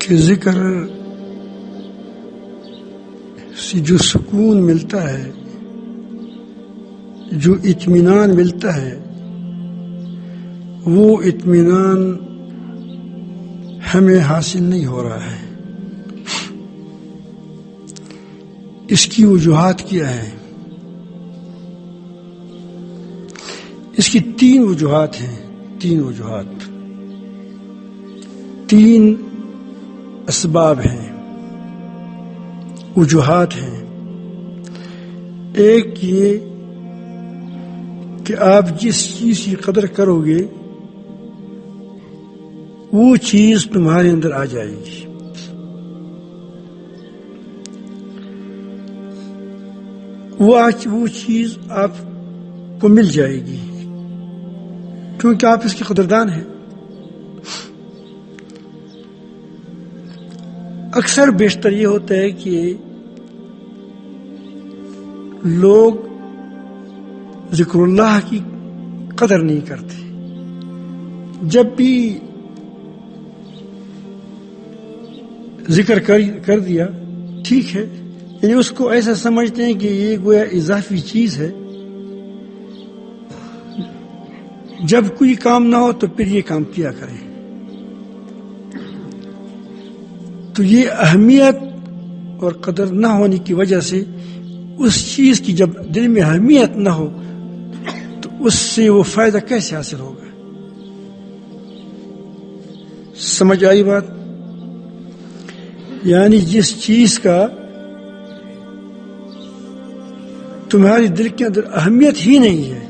کہ ذکر سے جو سکون ملتا ہے، جو اطمینان ملتا ہے، وہ اطمینان ہمیں حاصل نہیں ہو رہا ہے۔ اس کی وجوہات کیا ہے؟ اس کی تین وجوہات ہیں، تین اسباب ہیں، وجوہات ہیں۔ ایک یہ کہ آپ جس چیز کی قدر کرو گے وہ چیز تمہارے اندر آ جائے گی۔ وہ چیز آپ کو مل جائے گی کیونکہ آپ اس کے قدردان ہیں۔ اکثر بیشتر یہ ہوتا ہے کہ لوگ ذکر اللہ کی قدر نہیں کرتے۔ جب بھی ذکر کر دیا ٹھیک ہے، یعنی اس کو ایسا سمجھتے ہیں کہ یہ گویا اضافی چیز ہے، جب کوئی کام نہ ہو تو پھر یہ کام کیا کریں۔ تو یہ اہمیت اور قدر نہ ہونے کی وجہ سے اس چیز کی جب دل میں اہمیت نہ ہو تو اس سے وہ فائدہ کیسے حاصل ہوگا؟ سمجھ آئی بات؟ یعنی جس چیز کا تمہاری دل کے اندر اہمیت ہی نہیں ہے،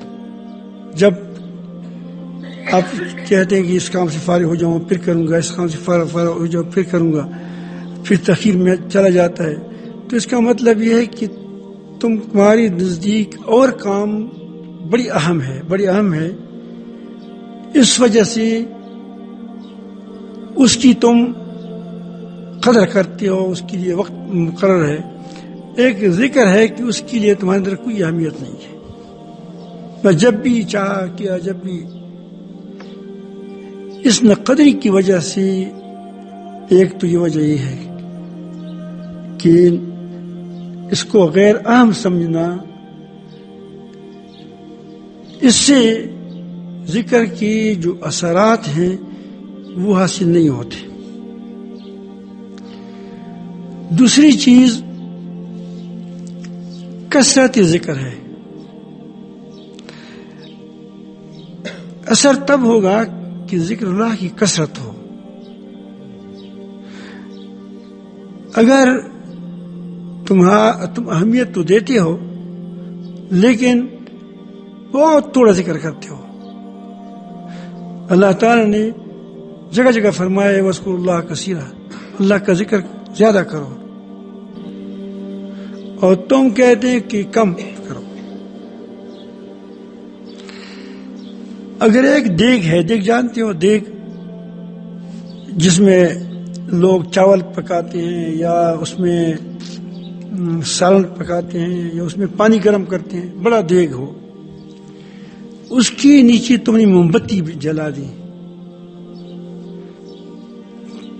جب آپ کہتے ہیں کہ اس کام سے فارغ ہو جاؤں پھر کروں گا، اس کام سے فارغ ہو جاؤں پھر کروں گا، پھر تاخیر میں چلا جاتا ہے، تو اس کا مطلب یہ ہے کہ تمہاری نزدیک اور کام بڑی اہم ہے، اس وجہ سے اس کی تم قدر کرتے ہو، اس کے لیے وقت مقرر ہے۔ ایک ذکر ہے کہ اس کے لیے تمہارے اندر کوئی اہمیت نہیں ہے، میں جب بھی چاہا کیا، جب بھی اس ناقدری کی وجہ سے ایک تو یہ وجہ یہ ہے کہ اس کو غیر اہم سمجھنا، اس سے ذکر کے جو اثرات ہیں وہ حاصل نہیں ہوتے۔ دوسری چیز کثرت ذکر ہے۔ اثر تب ہوگا کہ ذکر اللہ کی کثرت ہو۔ اگر تم اہمیت تو دیتے ہو لیکن بہت تھوڑا ذکر کرتے ہو، اللہ تعالی نے جگہ جگہ فرمایا ہے وَاذْكُرُوا اللَّهَ كَثِيرًا، اللہ کا ذکر زیادہ کرو، اور تم کہتے ہیں کہ کم کرو۔ اگر ایک دیگ ہے، دیگ جانتے ہو، دیگ جس میں لوگ چاول پکاتے ہیں یا اس میں سالن پکاتے ہیں یا اس میں پانی گرم کرتے ہیں، بڑا دیگ ہو، اس کی نیچے تم نے موم بتی جلا دی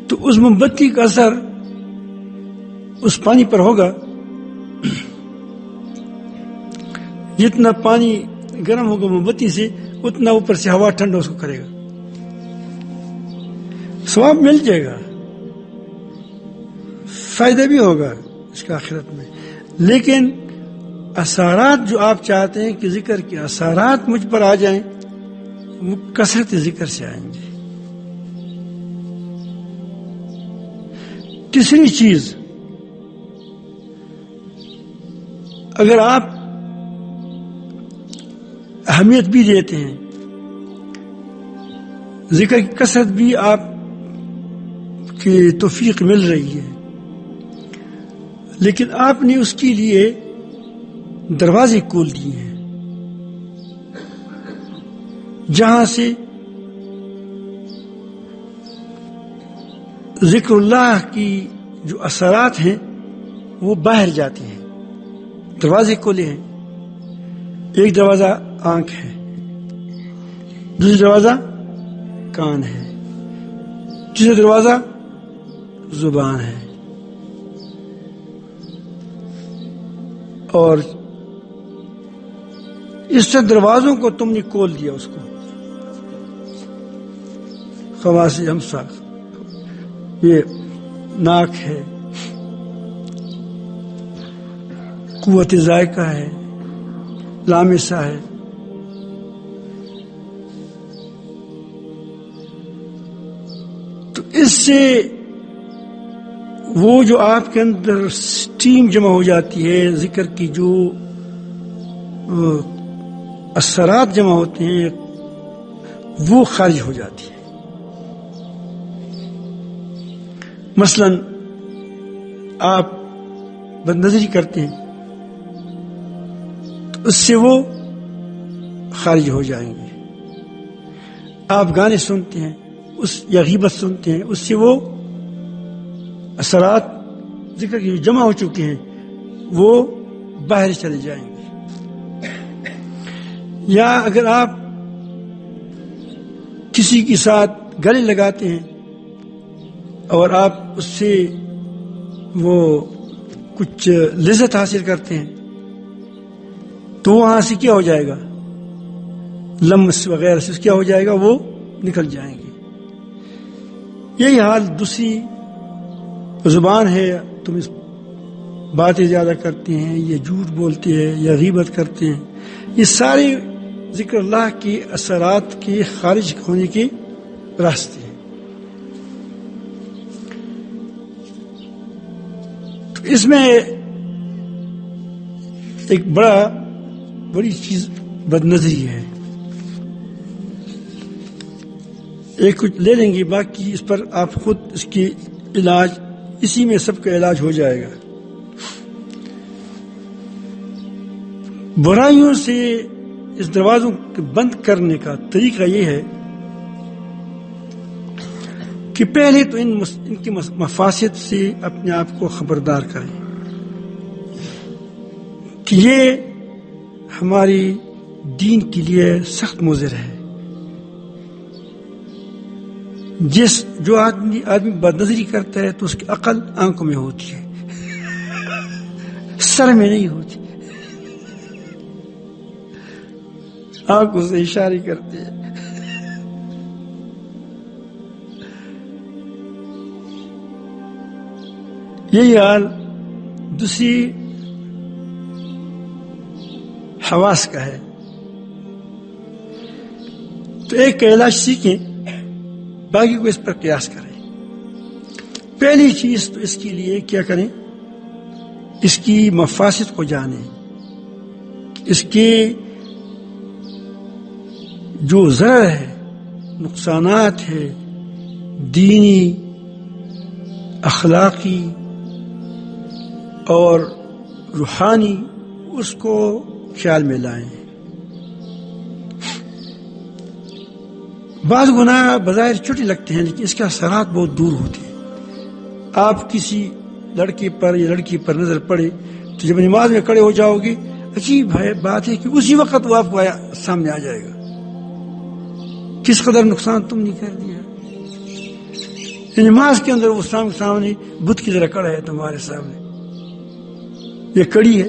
تو اس موم بتی کا اثر اس پانی پر ہوگا۔ جتنا پانی گرم ہوگا موم بتی سے اتنا اوپر سے ہوا ٹھنڈا اس کو کرے گا، ثواب مل جائے گا، فائدہ بھی ہوگا اس کا آخرت میں۔ لیکن اثرات جو آپ چاہتے ہیں کہ ذکر کے اثرات مجھ پر آ جائیں، وہ کثرت ذکر سے آئیں گے۔ تیسری چیز، اگر آپ اہمیت بھی دیتے ہیں، ذکر کی کثرت بھی آپ کی توفیق مل رہی ہے، لیکن آپ نے اس کے لیے دروازے کھول دیے ہیں جہاں سے ذکر اللہ کی جو اثرات ہیں وہ باہر جاتے ہیں۔ دروازے کھولے ہیں، ایک دروازہ آنکھ ہے، دوسرا دروازہ کان ہے، تیسرا دروازہ زبان ہے، اور اس سے دروازوں کو تم نے کھول دیا، اس کو خواص ہمسا، یہ ناک ہے، قوت ذائقہ ہے، لامسہ ہے، تو اس سے وہ جو آپ کے اندر سٹیم جمع ہو جاتی ہے، ذکر کی جو اثرات جمع ہوتے ہیں وہ خارج ہو جاتی ہے۔ مثلا آپ بد نظری کرتے ہیں تو اس سے وہ خارج ہو جائیں گے، آپ گانے سنتے ہیں یا غیبت سنتے ہیں، اس سے وہ اثرات ذکر کی جمع ہو چکے ہیں وہ باہر چلے جائیں گے۔ یا اگر آپ کسی کے ساتھ گلے لگاتے ہیں اور آپ اس سے وہ کچھ لذت حاصل کرتے ہیں تو وہاں سے کیا ہو جائے گا، لمس وغیرہ سے کیا ہو جائے گا، وہ نکل جائیں گے۔ یہی حال دوسری زبان ہے، تم اس باتیں زیادہ کرتے ہیں یا جھوٹ بولتے ہیں یا غیبت کرتے ہیں، یہ سارے ذکر اللہ کے اثرات کے خارج ہونے کے راستے ہیں۔ تو اس میں ایک بڑی چیز بد نظری ہے، ایک کچھ لے لیں گے، باقی اس پر آپ خود اس کی علاج، اسی میں سب کا علاج ہو جائے گا۔ برائیوں سے اس دروازوں کو بند کرنے کا طریقہ یہ ہے کہ پہلے تو ان کے مفاسد سے اپنے آپ کو خبردار کریں کہ یہ ہماری دین کے لیے سخت مضر ہے۔ جو آدمی بد نظری کرتا ہے تو اس کی عقل آنکھوں میں ہوتی ہے، سر میں نہیں ہوتی، آنکھوں سے اشارے کرتے ہیں۔ یہی حال دوسری حواس کا ہے۔ تو ایک کا علاج سیکھیں، باقی کو اس پر قیاس کریں۔ پہلی چیز تو اس کے لیے کیا کریں، اس کی مفاسد کو جانیں، اس کے جو ضرر ہے، نقصانات ہے، دینی، اخلاقی اور روحانی، اس کو خیال میں لائیں۔ بعض گناہ بظاہر چھوٹے لگتے ہیں لیکن اس کے اثرات بہت دور ہوتے ہیں۔ آپ کسی لڑکے پر یا لڑکی پر نظر پڑے تو جب نماز میں کھڑے ہو جاؤ گے، عجیب بات ہے کہ اسی وقت وہ آپ کو سامنے آ جائے گا، کس قدر نقصان تم نے کر دیا۔ نماز کے اندر وہ سامنے بت کی طرح کھڑا ہے تمہارے سامنے، یہ کڑی ہے۔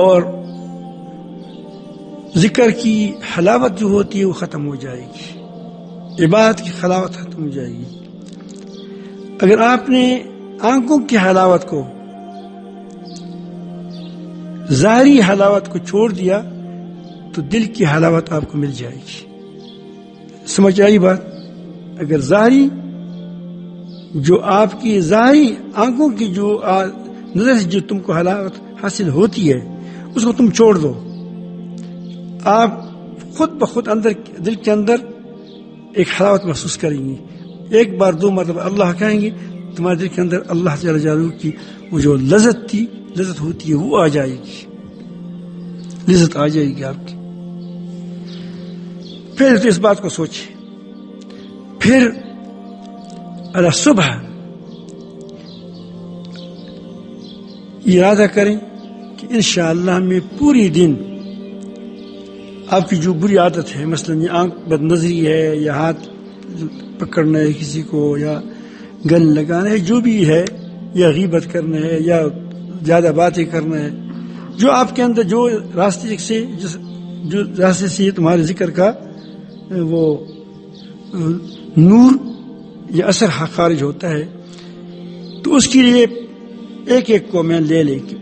اور ذکر کی حلاوت جو ہوتی ہے وہ ختم ہو جائے گی، عبادت کی حلاوت ختم ہو جائے گی۔ اگر آپ نے آنکھوں کی حلاوت کو، ظاہری حلاوت کو چھوڑ دیا تو دل کی حلاوت آپ کو مل جائے گی۔ سمجھ آئی بات؟ اگر ظاہری جو آپ کی ظاہری آنکھوں کی جو نظر سے جو تم کو حلاوت حاصل ہوتی ہے اس کو تم چھوڑ دو، آپ خود بخود اندر دل کے اندر ایک حلاوت محسوس کریں گے۔ ایک بار دو مرتبہ اللہ کہیں گے، تمہارے دل کے اندر اللہ جل جلالہ کی وہ جو لذت ہوتی ہے وہ آ جائے گی، لذت آ جائے گی آپ کی۔ پھر تو اس بات کو سوچیں، پھر اللہ صبح ارادہ کریں کہ انشاءاللہ میں پوری دن آپ کی جو بری عادت ہے، مثلا یہ آنکھ بد نظری ہے، یا ہاتھ پکڑنا ہے کسی کو، یا گل لگانا ہے، جو بھی ہے، یا غیبت کرنا ہے، یا زیادہ باتیں کرنا ہے، جو آپ کے اندر جو راستے سے تمہارے ذکر کا وہ نور یا اثر خارج ہوتا ہے، تو اس کے لیے ایک ایک کو میں لے لے کے